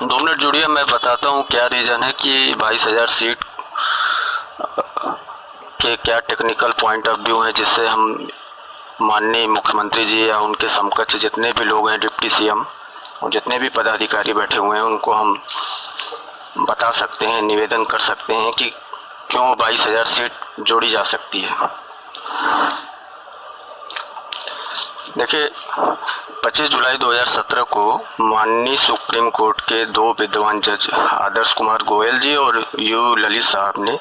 2 minute जुड़िए, मैं बताता हूँ क्या रीज़न है कि 22,000 सीट के क्या टेक्निकल पॉइंट ऑफ व्यू है, जिससे हम माननीय मुख्यमंत्री जी या उनके समकक्ष जितने भी लोग हैं, डिप्टी सीएम और जितने भी पदाधिकारी बैठे हुए हैं, उनको हम बता सकते हैं, निवेदन कर सकते हैं कि क्यों 22,000 सीट जोड़ी जा सकती है। देखिए, 25 जुलाई 2017 को माननीय सुप्रीम कोर्ट के 2 विद्वान जज आदर्श कुमार गोयल जी और यू ललित साहब ने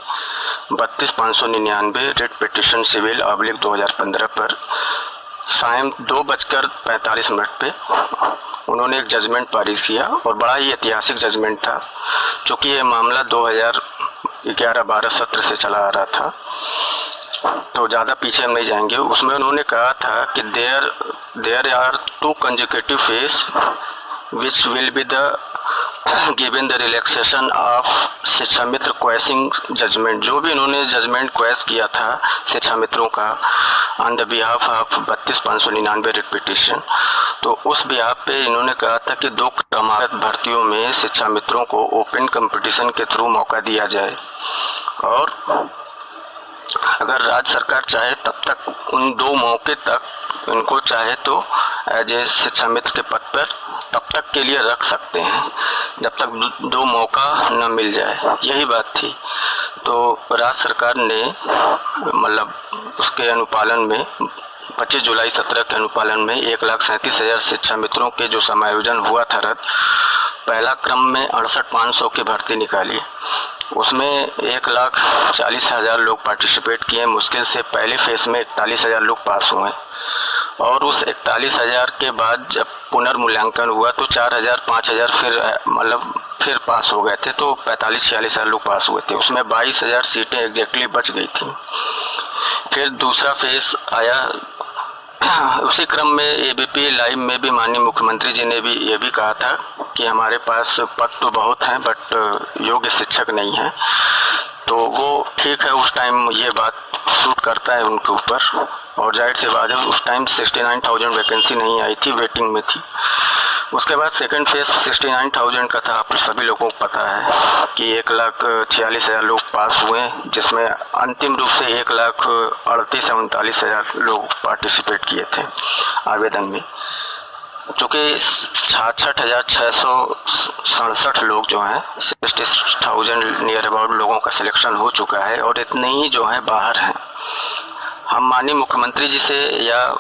32,599 रिट पिटिशन सिविल / 2015 पर शाम 2:45 पे उन्होंने एक जजमेंट पारित किया और बड़ा ही ऐतिहासिक जजमेंट था, क्योंकि ये मामला 2011-12 सत्र से चला आ रहा था, तो ज़्यादा पीछे हम नहीं जाएंगे। उसमें उन्होंने कहा था कि there are 2 consecutive phase which will be the given the relaxation of शिक्षा मित्र क्वेसिंग जजमेंट। जो भी इन्होंने जजमेंट क्वेस किया था शिक्षा मित्रों का on the behalf of 32,599 writ petition, तो उस बिहाफ पे इन्होंने कहा था कि 2 क्रमागत भर्तियों में शिक्षा मित्रों को ओपन कंपटीशन के थ्रू मौका दिया जाए, और अगर राज्य सरकार चाहे तब तक उन 2 मौके तक इनको चाहे तो एज ए शिक्षा मित्र के पद पर तब तक के लिए रख सकते हैं, जब तक 2 मौका न मिल जाए। यही बात थी। तो राज्य सरकार ने मतलब उसके अनुपालन में 25 जुलाई 17 के अनुपालन में 1,37,000 शिक्षा मित्रों के जो समायोजन हुआ था रद्द, पहला क्रम में 68,500 की भर्ती निकाली, उसमें 1,40,000 लोग पार्टिसिपेट किए। मुश्किल से पहले फेस में 41,000 लोग पास हुए, और उस 41,000 के बाद जब पुनर्मूल्यांकन हुआ तो 4,000 5,000 फिर पास हो गए थे, तो 45-46,000 लोग पास हुए थे। उसमें 22,000 सीटें एग्जैक्टली बच गई थी। फिर दूसरा फेस आया, उसी क्रम में एबीपी लाइव में भी माननीय मुख्यमंत्री जी ने भी ये भी कहा था कि हमारे पास पद तो बहुत हैं बट योग्य शिक्षक नहीं है। तो वो ठीक है, उस टाइम ये बात सूट करता है उनके ऊपर, और जाहिर सी बात है उस टाइम 69,000 वैकेंसी नहीं आई थी, वेटिंग में थी। उसके बाद सेकंड फेज 69,000 का था। आप सभी लोगों को पता है कि 1,46,000 लोग पास हुए, जिसमें अंतिम रूप से 1,38,000 लोग पार्टिसिपेट किए थे आवेदन में। चूँकि 66,667 लोग जो हैं, 60,000 नियर अबाउट लोगों का सिलेक्शन हो चुका है, और इतने ही जो हैं बाहर हैं। हम माननीय मुख्यमंत्री जी से या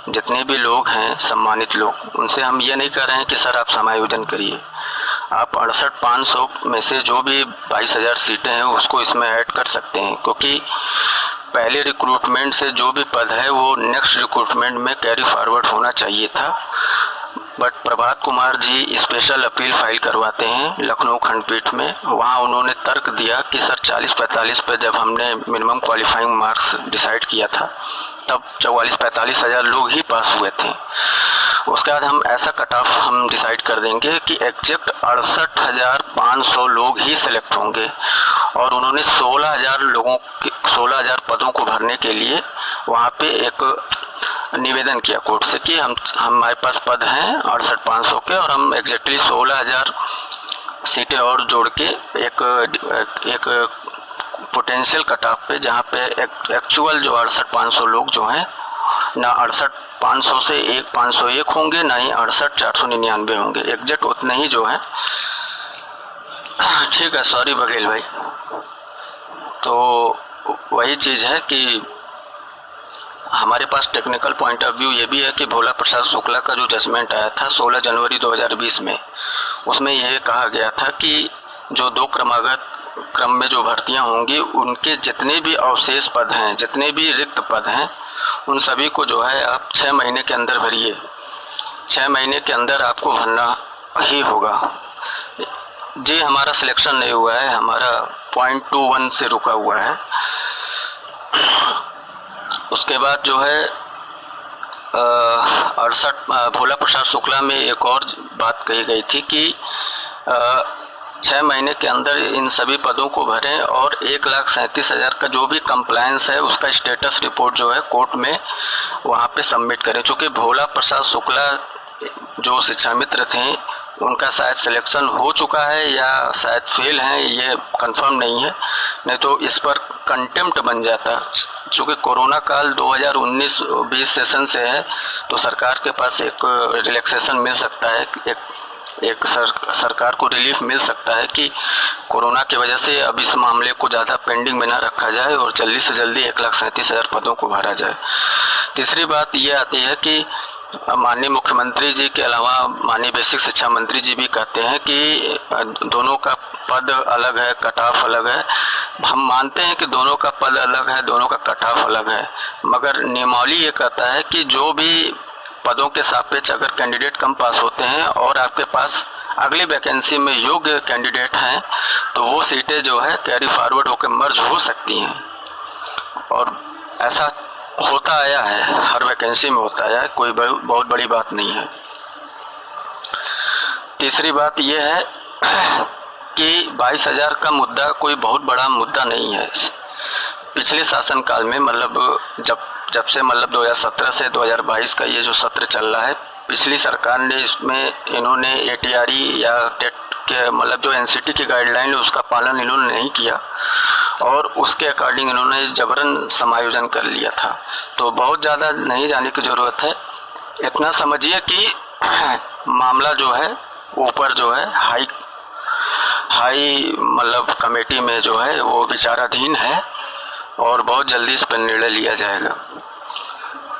जितने भी लोग हैं सम्मानित लोग, उनसे हम ये नहीं कह रहे हैं कि सर आप समायोजन करिए, आप 68,500 में से जो भी 22,000 सीटें हैं उसको इसमें ऐड कर सकते हैं, क्योंकि पहले रिक्रूटमेंट से जो भी पद है वो नेक्स्ट रिक्रूटमेंट में कैरी फॉरवर्ड होना चाहिए था। But Prabhat Kumar ji special appeal file करवाते हैं लखनऊ खंडपीठ में। वहाँ उन्होंने तर्क दिया कि सर 40-45 पे जब हमने मिनिमम क्वालिफाइंग मार्क्स डिसाइड किया था तब 44-45,000 लोग ही पास हुए थे। उसके बाद हम ऐसा कट ऑफ हम डिसाइड कर देंगे कि एग्जैक्ट 68,500 लोग ही सिलेक्ट होंगे, और उन्होंने 16,000 पदों को भरने के लिए वहाँ पे एक निवेदन किया कोर्ट से कि हमारे पास पद हैं 68,500 के, और हम एग्जैक्टली 16,000 सीटें और जोड़ के एक पोटेंशियल कट ऑफ पे, जहाँ पे एक्चुअल जो 68,500 लोग जो हैं ना 68,500 से 501 होंगे, ना ही 68,499 होंगे, एग्जैक्ट उतने ही जो हैं। ठीक है, सॉरी बघेल भाई। तो वही चीज़ है कि हमारे पास टेक्निकल पॉइंट ऑफ व्यू ये भी है कि भोला प्रसाद शुक्ला का जो जजमेंट आया था 16 जनवरी 2020 में, उसमें यह कहा गया था कि जो 2 क्रमागत क्रम में जो भर्तियां होंगी उनके जितने भी अवशेष पद हैं, जितने भी रिक्त पद हैं, उन सभी को जो है आप 6 महीने के अंदर भरिए। 6 महीने के अंदर आपको भरना ही होगा। जी, हमारा सिलेक्शन नहीं हुआ है, हमारा 0.21 से रुका हुआ है। उसके बाद जो है 68 भोला प्रसाद शुक्ला में एक और बात कही गई थी कि 6 महीने के अंदर इन सभी पदों को भरें, और 1,37,000 का जो भी कंप्लायंस है उसका स्टेटस रिपोर्ट जो है कोर्ट में वहाँ पे सबमिट करें। चूँकि भोला प्रसाद शुक्ला जो शिक्षा मित्र थे उनका शायद सिलेक्शन हो चुका है या शायद फेल हैं, ये कंफर्म नहीं है, नहीं तो इस पर कंटेम्प्ट बन जाता। चूँकि कोरोना काल 2019-20 सेशन से है तो सरकार के पास एक रिलैक्सेशन मिल सकता है, एक सरकार को रिलीफ मिल सकता है कि कोरोना की वजह से अब इस मामले को ज़्यादा पेंडिंग में ना रखा जाए और जल्दी से जल्दी 1,37,000 पदों को भरा जाए। तीसरी बात ये आती है कि माननीय मुख्यमंत्री जी के अलावा माननीय बेसिक शिक्षा मंत्री जी भी कहते हैं कि दोनों का पद अलग है, कट ऑफ अलग है। हम मानते हैं कि दोनों का पद अलग है, दोनों का कट ऑफ अलग है, मगर नियमावली ये कहता है कि जो भी पदों के सापेक्ष अगर कैंडिडेट कम पास होते हैं और आपके पास अगली वैकेंसी में योग्य कैंडिडेट हैं तो वो सीटें जो है कैरी फॉरवर्ड होकर मर्ज हो सकती हैं, और ऐसा होता आया है, हर वैकेंसी में होता आया है, कोई बहुत बड़ी बात नहीं है। तीसरी बात यह है कि 22,000 का मुद्दा कोई बहुत बड़ा मुद्दा नहीं है। पिछले शासनकाल में मतलब जब से 2017 से 2022 का ये जो सत्र चल रहा है, पिछली सरकार ने इसमें इन्होंने ATRE या टेट के जो NCT की गाइडलाइन है उसका पालन इन्होंने नहीं किया और उसके अकॉर्डिंग इन्होंने जबरन समायोजन कर लिया था। तो बहुत ज़्यादा नहीं जाने की ज़रूरत है, इतना समझिए कि मामला जो है ऊपर जो है हाई कमेटी में जो है वो विचाराधीन है और बहुत जल्दी इस पर निर्णय लिया जाएगा।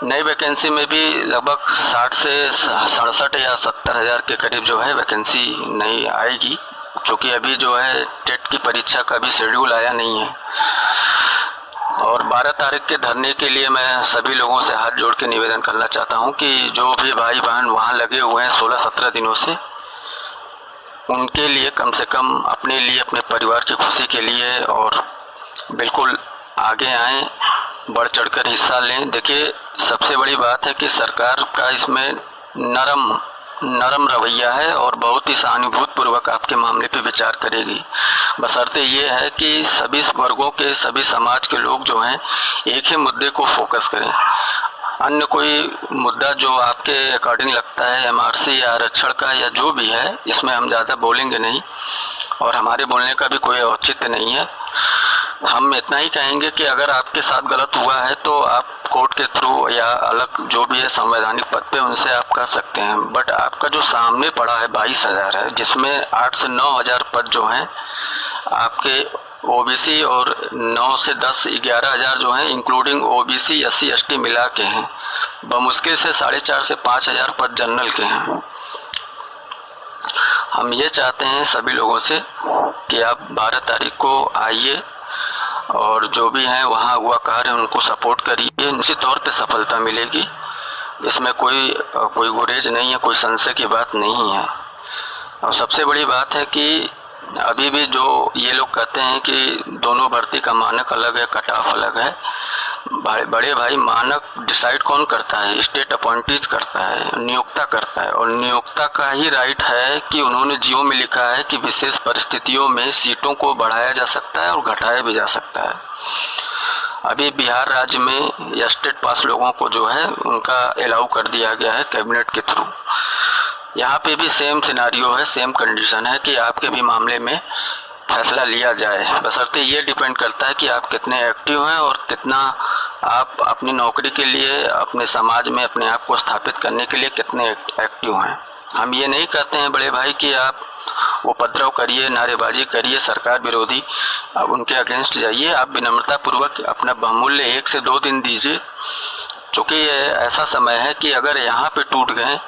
नई वैकेंसी में भी लगभग 60 से 67 या 70,000 के करीब जो है वैकेंसी नहीं आएगी, क्योंकि अभी जो है टेट की परीक्षा का भी शेड्यूल आया नहीं है। और 12 तारीख के धरने के लिए मैं सभी लोगों से हाथ जोड़ के निवेदन करना चाहता हूं कि जो भी भाई बहन वहां लगे हुए हैं 16-17 दिनों से, उनके लिए कम से कम अपने लिए, अपने परिवार की खुशी के लिए और बिल्कुल आगे आएं, बढ़ चढ़कर हिस्सा लें। देखिए, सबसे बड़ी बात है कि सरकार का इसमें नरम रवैया है और बहुत ही सहानुभूतिपूर्वक आपके मामले पे विचार करेगी। बशर्ते ये है कि सभी वर्गों के, सभी समाज के लोग जो हैं एक ही मुद्दे को फोकस करें। अन्य कोई मुद्दा जो आपके अकॉर्डिंग लगता है MRC या आरक्षण का या जो भी है, इसमें हम ज़्यादा बोलेंगे नहीं और हमारे बोलने का भी कोई औचित्य नहीं है। हम इतना ही कहेंगे कि अगर आपके साथ गलत हुआ है तो आप कोर्ट के थ्रू या अलग जो भी है संवैधानिक पद पे उनसे आप कर सकते हैं, बट आपका जो सामने पड़ा है 22,000 है, जिसमें 8 से 9,000 पद जो हैं आपके OBC और 9 से 10-11,000 जो हैं इंक्लूडिंग OBC SC ST मिला के हैं। बमुश्किल से 4,500 से 5,000 पद जनरल के हैं। हम ये चाहते हैं सभी लोगों से कि आप 12 तारीख को आइए और जो भी हैं वहाँ हुआ कार्य उनको सपोर्ट करिए, निश्चित तौर पे सफलता मिलेगी। इसमें कोई गुरेज नहीं है, कोई संशय की बात नहीं है। और सबसे बड़ी बात है कि अभी भी जो ये लोग कहते हैं कि दोनों भर्ती का मानक अलग है, कट ऑफ अलग है। बड़े भाई, मानक डिसाइड कौन करता है? स्टेट अपॉइंटीज करता है, नियोक्ता करता है, और नियोक्ता का ही राइट है कि उन्होंने जीओ में लिखा है कि विशेष परिस्थितियों में सीटों को बढ़ाया जा सकता है और घटाया भी जा सकता है। अभी बिहार राज्य में स्टेट पास लोगों को जो है उनका अलाउ कर दिया गया है कैबिनेट के थ्रू। यहाँ पे भी सेम सिनारियो है, सेम कंडीशन है कि आपके भी मामले में फैसला लिया जाए। बशर्ते ये डिपेंड करता है कि आप कितने एक्टिव हैं और कितना आप अपनी नौकरी के लिए, अपने समाज में अपने आप को स्थापित करने के लिए कितने एक्टिव हैं। हम ये नहीं कहते हैं बड़े भाई कि आप उपद्रव करिए, नारेबाजी करिए, सरकार विरोधी उनके अगेंस्ट जाइए। आप विनम्रतापूर्वक अपना बहुमूल्य 1 से 2 दिन दीजिए, क्योंकि ये ऐसा समय है कि अगर यहाँ पे टूट गए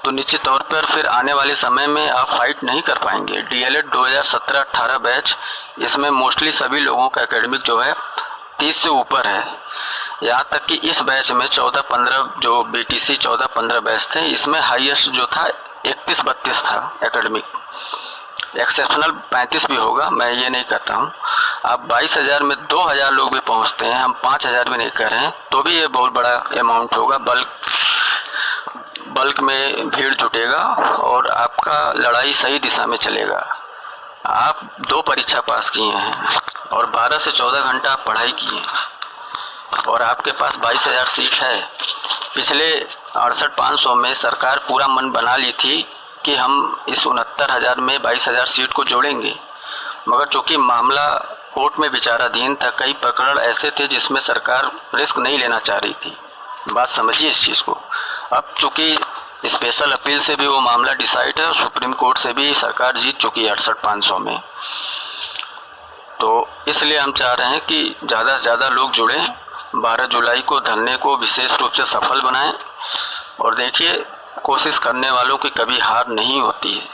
तो निश्चित तौर पर फिर आने वाले समय में आप फाइट नहीं कर पाएंगे। DLED 2017-18 बैच, इसमें मोस्टली सभी लोगों का एकेडमिक जो है 30 से ऊपर है। यहाँ तक कि इस बैच में 14-15 जो BTC 14-15 बैच थे, इसमें हाईएस्ट जो था 31-32 था एकेडमिक। एक्सेप्शनल 35 भी होगा, मैं ये नहीं कहता हूँ। आप 22,000 में 2,000 लोग भी पहुँचते हैं, हम 5,000 भी नहीं कर रहे हैं, तो भी ये बहुत बड़ा अमाउंट होगा। बल्क में भीड़ जुटेगा और आपका लड़ाई सही दिशा में चलेगा। आप 2 परीक्षा पास किए हैं और 12 से 14 घंटा आप पढ़ाई किए और आपके पास 22,000 सीट है। पिछले 68-500 में सरकार पूरा मन बना ली थी कि हम इस 69,000 में 22,000 सीट को जोड़ेंगे, मगर चूँकि मामला कोर्ट में विचाराधीन था, कई प्रकरण ऐसे थे जिसमें सरकार रिस्क नहीं लेना चाह रही थी। बात समझिए इस चीज़ को। अब चूँकि स्पेशल अपील से भी वो मामला डिसाइड है और सुप्रीम कोर्ट से भी सरकार जीत चुकी है 68,500 में, तो इसलिए हम चाह रहे हैं कि ज़्यादा से ज़्यादा लोग जुड़ें, 12 जुलाई को धरने को विशेष रूप से सफल बनाएं। और देखिए, कोशिश करने वालों की कभी हार नहीं होती है।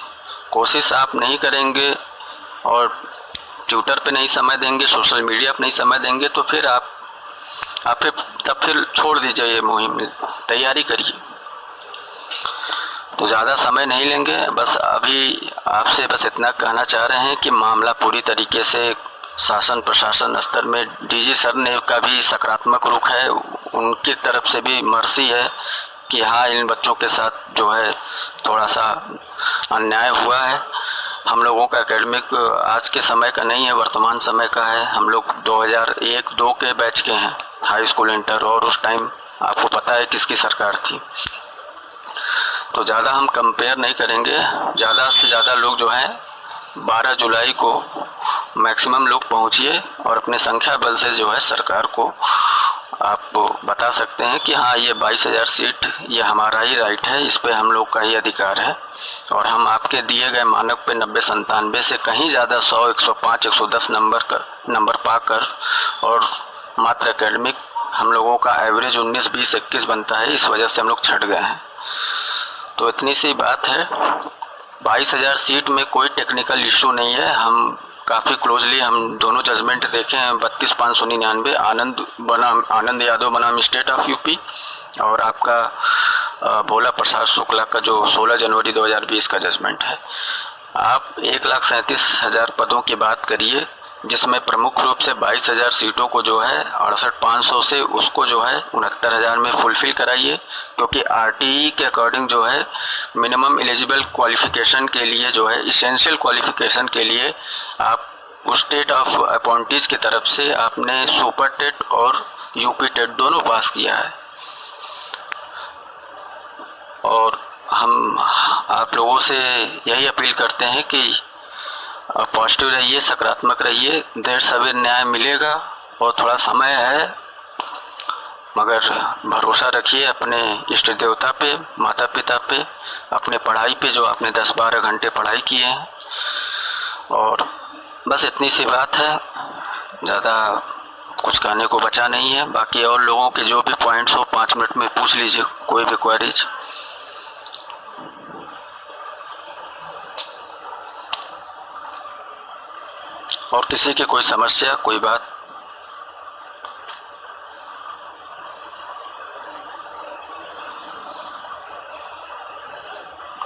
कोशिश आप नहीं करेंगे और ट्विटर पे नहीं समय देंगे, सोशल मीडिया पे नहीं समय देंगे, तो फिर आप फिर छोड़ दीजिए ये मुहिम, तैयारी करिए। तो ज़्यादा समय नहीं लेंगे, बस अभी आपसे बस इतना कहना चाह रहे हैं कि मामला पूरी तरीके से शासन प्रशासन स्तर में डीजी सर ने का भी सकारात्मक रुख है, उनकी तरफ से भी मर्सी है कि हाँ, इन बच्चों के साथ जो है थोड़ा सा अन्याय हुआ है। हम लोगों का एकेडमिक आज के समय का नहीं है, वर्तमान समय का है। हम लोग 2001-2 के बैच के हैं, हाई स्कूल इंटर, और उस टाइम आपको पता है किसकी सरकार थी। तो ज़्यादा हम कंपेयर नहीं करेंगे। ज़्यादा से ज़्यादा लोग जो हैं 12 जुलाई को मैक्सिमम लोग पहुंचिए और अपने संख्या बल से जो है सरकार को आप बता सकते हैं कि हाँ, ये 22,000 सीट ये हमारा ही राइट है, इस पे हम लोग का ही अधिकार है, और हम आपके दिए गए मानक पे 90-97 से कहीं ज़्यादा 100, 105, 110 नंबर पाकर, और मात्र एकेडमिक हम लोगों का एवरेज 19, 20, 21 बनता है, इस वजह से हम लोग छट गए हैं। तो इतनी सी बात है। 22,000 सीट में कोई टेक्निकल इशू नहीं है। हम काफ़ी क्लोजली हम दोनों जजमेंट देखे हैं। 32,599 आनंद यादव बनाम स्टेट ऑफ यूपी, और आपका भोला प्रसाद शुक्ला का जो 16 जनवरी 2020 का जजमेंट है। आप 1,37,000 पदों की बात करिए, जिसमें प्रमुख रूप से 22,000 सीटों को जो है 68,500 से उसको जो है 69,000 में फुलफिल कराइए, क्योंकि आरटीई के अकॉर्डिंग जो है मिनिमम एलिजिबल क्वालिफिकेशन के लिए जो है इसेंशियल क्वालिफिकेशन के लिए आप उस स्टेट ऑफ अपॉइंटीज की तरफ से आपने सुपर टेट और यूपी टेट दोनों पास किया है। और हम आप लोगों से यही अपील करते हैं कि पॉजिटिव रहिए, सकारात्मक रहिए। देर सवेर न्याय मिलेगा और थोड़ा समय है, मगर भरोसा रखिए अपने इष्ट देवता पे, माता पिता पे, अपने पढ़ाई पे, जो आपने 10-12 घंटे पढ़ाई किए हैं। और बस इतनी सी बात है, ज़्यादा कुछ कहने को बचा नहीं है। बाकी और लोगों के जो भी पॉइंट्स हो 5 मिनट में पूछ लीजिए, कोई भी क्वेरीज। और किसी की कोई समस्या, कोई बात?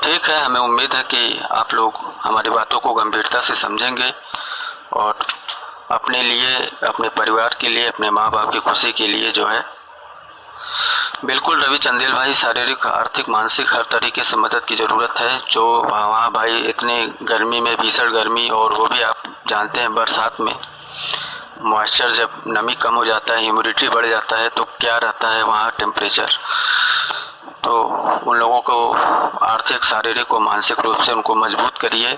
ठीक है, हमें उम्मीद है कि आप लोग हमारी बातों को गंभीरता से समझेंगे और अपने लिए, अपने परिवार के लिए, अपने माँ बाप की खुशी के लिए जो है बिल्कुल रवि चंदेल भाई, शारीरिक, आर्थिक, मानसिक हर तरीके से मदद की ज़रूरत है। जो वहाँ भाई इतनी गर्मी में, भीषण गर्मी, और वो भी आप जानते हैं बरसात में मॉइस्चर, जब नमी कम हो जाता है, ह्यूमिडिटी बढ़ जाता है, तो क्या रहता है वहाँ टेम्परेचर। तो उन लोगों को आर्थिक, शारीरिक और मानसिक रूप से उनको मजबूत करिए,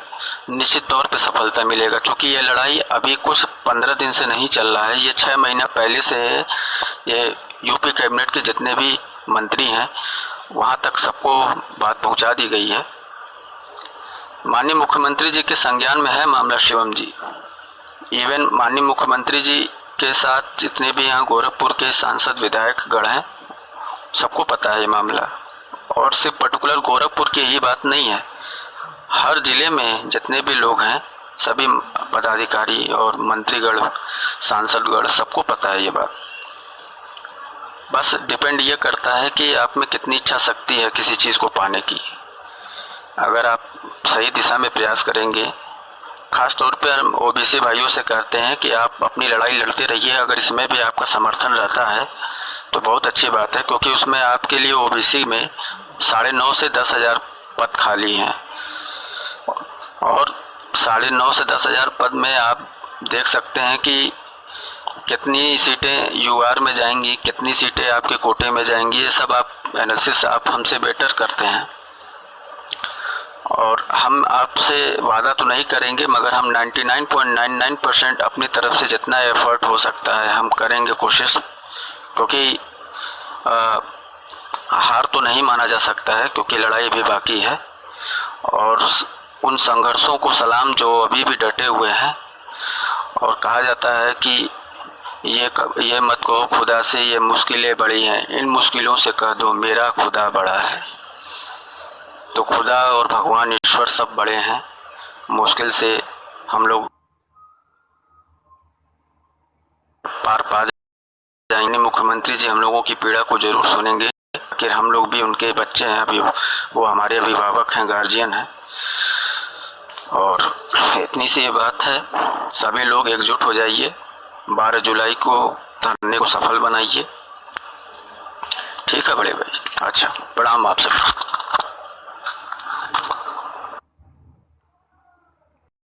निश्चित तौर पे सफलता मिलेगा। क्योंकि ये लड़ाई अभी कुछ 15 दिन से नहीं चल रहा है, ये 6 महीना पहले से है। ये यूपी कैबिनेट के जितने भी मंत्री हैं वहाँ तक सबको बात पहुँचा दी गई है। माननीय मुख्यमंत्री जी के संज्ञान में है मामला शिवम जी। इवन माननीय मुख्यमंत्री जी के साथ जितने भी यहाँ गोरखपुर के सांसद विधायक गण हैं, सबको पता है ये मामला। और सिर्फ पर्टिकुलर गोरखपुर की ही बात नहीं है, हर ज़िले में जितने भी लोग हैं, सभी पदाधिकारी और मंत्रीगण, सांसदगण, सबको पता है ये बात। बस डिपेंड ये करता है कि आप में कितनी इच्छा शक्ति है किसी चीज़ को पाने की। अगर आप सही दिशा में प्रयास करेंगे, खास तौर पे हम ओबीसी भाइयों से कहते हैं कि आप अपनी लड़ाई लड़ते रहिए। अगर इसमें भी आपका समर्थन रहता है तो बहुत अच्छी बात है, क्योंकि उसमें आपके लिए ओबीसी में 9,500 से 10,000 पद खाली हैं, और 9,500 से 10,000 पद में आप देख सकते हैं कि कितनी सीटें यूआर में जाएंगी, कितनी सीटें आपके कोटे में जाएंगी। ये सब आप एनालिसिस आप हमसे बेटर करते हैं। और हम आपसे वादा तो नहीं करेंगे, मगर हम 99.99% अपनी तरफ से जितना एफर्ट हो सकता है हम करेंगे कोशिश, क्योंकि हार तो नहीं माना जा सकता है, क्योंकि लड़ाई भी बाकी है। और उन संघर्षों को सलाम जो अभी भी डटे हुए हैं। और कहा जाता है कि ये मत कहो खुदा से ये मुश्किलें बड़ी हैं, इन मुश्किलों से कह दो मेरा खुदा बड़ा है। तो खुदा और भगवान ईश्वर सब बड़े हैं, मुश्किल से हम लोग पार पा जाएंगे। मुख्यमंत्री जी हम लोगों की पीड़ा को जरूर सुनेंगे, कि हम लोग भी उनके बच्चे हैं, अभी वो हमारे अभिभावक हैं, गार्जियन हैं। और इतनी सी बात है, सभी लोग एकजुट हो जाइए, 12 जुलाई को धरने को सफल बनाइए। ठीक है बड़े भाई, अच्छा प्रणाम आप सब।